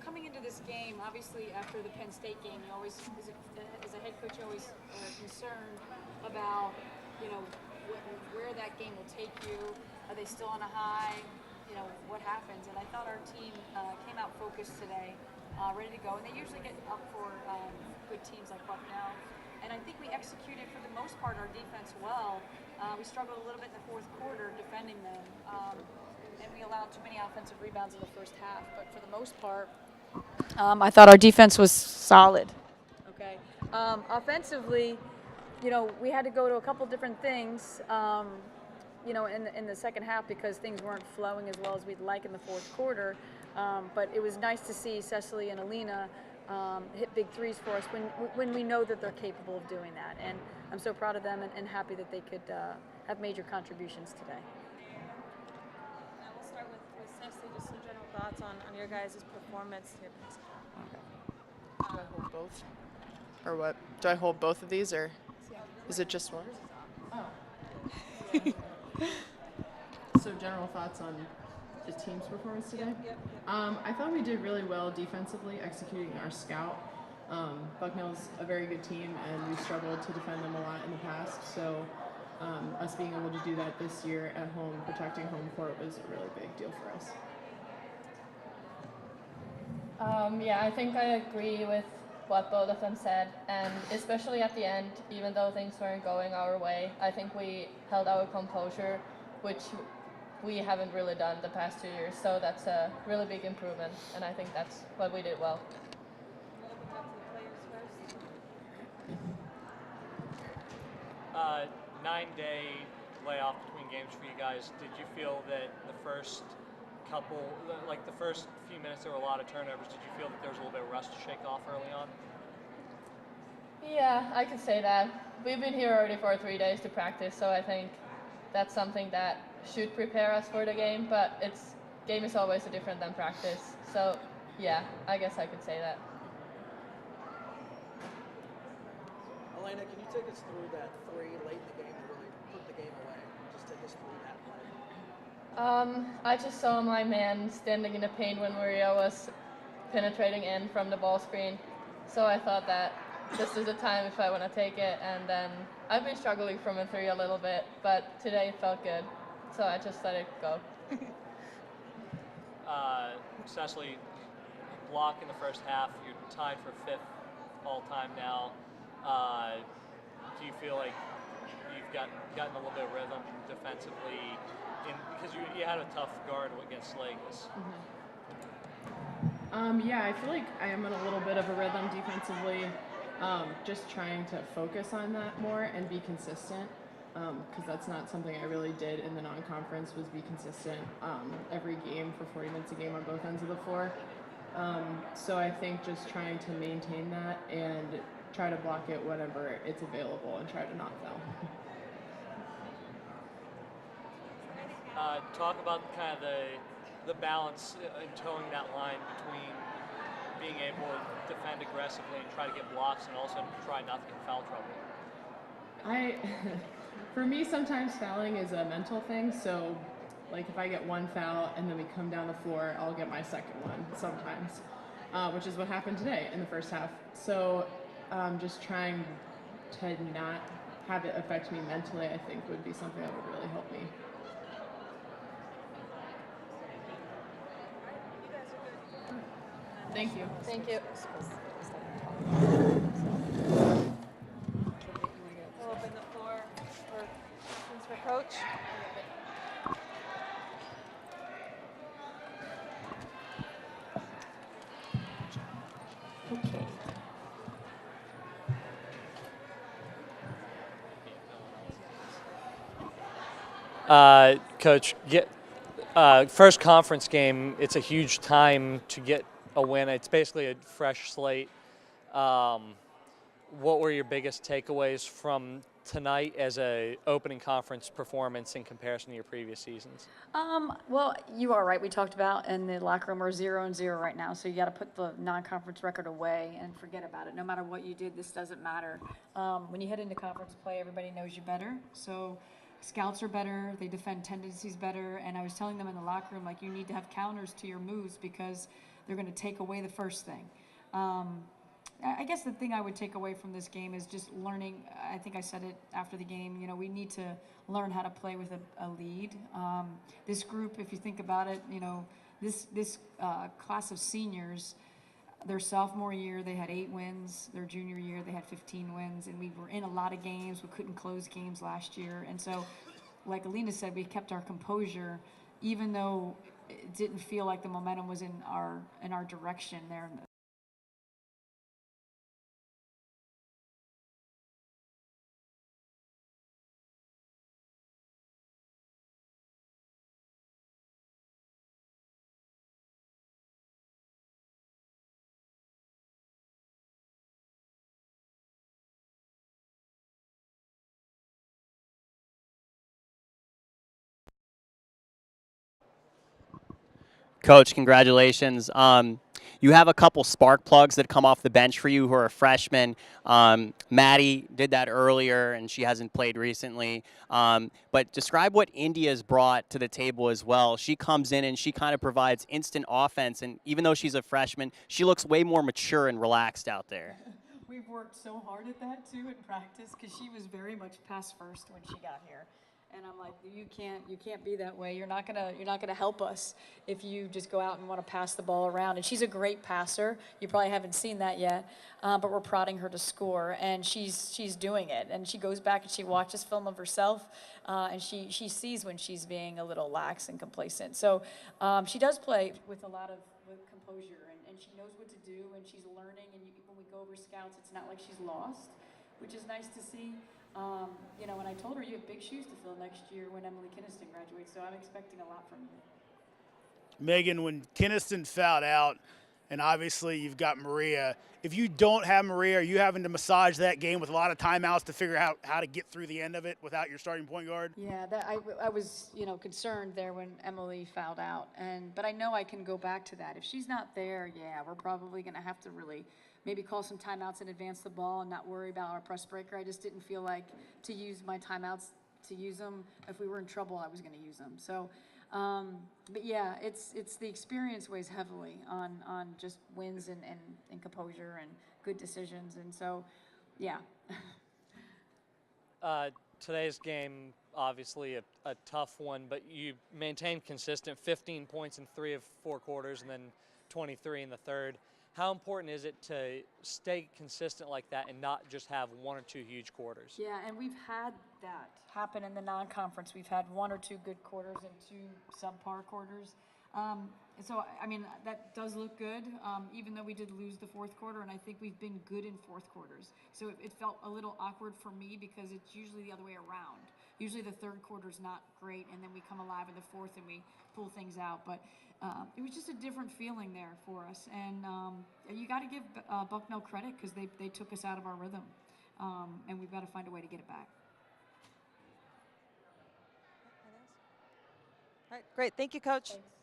Coming into this game, obviously after the Penn State game, you always, as a head coach, you always concerned about, you know, where that game will take you. Are they still on a high? What happens? And I thought our team came out focused today, ready to go. And they usually get up for good teams like Bucknell. And I think we executed, for the most part, our defense well. We struggled a little bit in the fourth quarter defending them. And we allowed too many offensive rebounds in the first half. But for the most part, I thought our defense was solid. Okay. Offensively, we had to go to a couple different things, in the second half because things weren't flowing as well as we'd like in the fourth quarter. But it was nice to see Cecily and Elina hit big threes for us when we know that they're capable of doing that. And I'm so proud of them and happy that they could have major contributions today. We'll start with Cecily, just some general thoughts on your guys' performance here. Do I hold both? Or what? Do I hold both of these, or is it just one? Oh. So general thoughts on the team's performance today? Yep. I thought we did really well defensively, executing our scout. Bucknell's a very good team, and we struggled to defend them a lot in the past. So us being able to do that this year at home, protecting home court, was a really big deal for us. I think I agree with what both of them said, and especially at the end, even though things weren't going our way, I think we held our composure, which we haven't really done the past 2 years, so that's a really big improvement, and I think that's what we did well. We'll open it up to the players first. 9-day layoff between games for you guys. Did you feel that the first few minutes, there were a lot of turnovers? Did you feel that there was a little bit of rust to shake off early on? Yeah, I could say that. We've been here already for 3 days to practice, so I think that's something that should prepare us for the game, but game is always different than practice. So yeah, I guess I could say that. Elina, can you take us through that three late in the game that really put the game away? Just take us through that play. I just saw my man standing in the paint when Maria was penetrating in from the ball screen, so I thought that this is the time if I want to take it, and then I've been struggling from a three a little bit, but today it felt good, so I just let it go. Cecily, block in the first half, you're tied for 5th all-time now. Do you feel like you've gotten a little bit of rhythm defensively, because you had a tough guard against Lakes? Yeah, I feel like I am in a little bit of a rhythm defensively. Just trying to focus on that more and be consistent, because that's not something I really did in the non-conference, was be consistent every game for 40 minutes a game on both ends of the floor. So I think just trying to maintain that and try to block it whenever it's available and try to not foul. Talk about kind of the balance in towing that line between being able to defend aggressively and try to get blocks, and also try not to get foul trouble. For me, sometimes fouling is a mental thing. So, like if I get one foul and then we come down the floor, I'll get my second one sometimes, which is what happened today in the first half. So, just trying to not have it affect me mentally, I think would be something that would really help me. Thank you. Thank you. We'll open the floor for questions for Coach. Okay. Coach, first conference game, it's a huge time to get a win. It's basically a fresh slate. What were your biggest takeaways from tonight as a opening conference performance in comparison to your previous seasons? Well, you are right. We talked about in the locker room, we're 0-0 right now, so you got to put the non-conference record away and forget about it. No matter what you did, this doesn't matter. When you head into conference play, everybody knows you better. So scouts are better, they defend tendencies better, and I was telling them in the locker room, like, you need to have counters to your moves because they're going to take away the first thing. I guess the thing I would take away from this game is just learning. I think I said it after the game. You know, we need to learn how to play with a lead. This group, if you think about it, you know, this class of seniors, their sophomore year they had 8 wins. Their junior year they had 15 wins, and we were in a lot of games. We couldn't close games last year, and so, like Elina said, we kept our composure, even though it didn't feel like the momentum was in our direction there. Coach, congratulations. You have a couple spark plugs that come off the bench for you who are freshmen. Maddie did that earlier, and she hasn't played recently. But describe what India's brought to the table as well. She comes in and she kind of provides instant offense, and even though she's a freshman, she looks way more mature and relaxed out there. We've worked so hard at that too in practice because she was very much pass first when she got here. And I'm like, you can't be that way. You're not gonna help us if you just go out and want to pass the ball around. And she's a great passer. You probably haven't seen that yet, but we're prodding her to score, and she's doing it. And she goes back and she watches film of herself, and she sees when she's being a little lax and complacent. So she does play with a lot of composure, and she knows what to do, and she's learning. And when we go over scouts, it's not like she's lost, which is nice to see. You know, and I told her you have big shoes to fill next year when Emily Kinniston graduates, so I'm expecting a lot from you. Megan, when Kinniston fouled out, and obviously you've got Maria, if you don't have Maria, are you having to massage that game with a lot of timeouts to figure out how to get through the end of it without your starting point guard? Yeah, I was, you know, concerned there when Emily fouled out, but I know I can go back to that. If she's not there, yeah, we're probably going to have to really maybe call some timeouts and advance the ball and not worry about our press breaker. I just didn't feel like to use my timeouts to use them. If we were in trouble, I was going to use them. So, but yeah, it's the experience weighs heavily on just wins and composure and good decisions. And so, yeah. Today's game, obviously a tough one, but you maintained consistent 15 points in 3 of 4 quarters and then 23 in the third. How important is it to stay consistent like that and not just have 1 or 2 huge quarters? Yeah, and we've had that happen in the non-conference. We've had 1 or 2 good quarters and 2 subpar quarters. So, I mean, that does look good, even though we did lose the 4th quarter, and I think we've been good in 4th quarters. So it felt a little awkward for me because it's usually the other way around. Usually the 3rd quarter's not great, and then we come alive in the 4th and we pull things out. But it was just a different feeling there for us. And you got to give Bucknell credit because they took us out of our rhythm, and we've got to find a way to get it back. All right, great. Thank you, Coach. Thanks.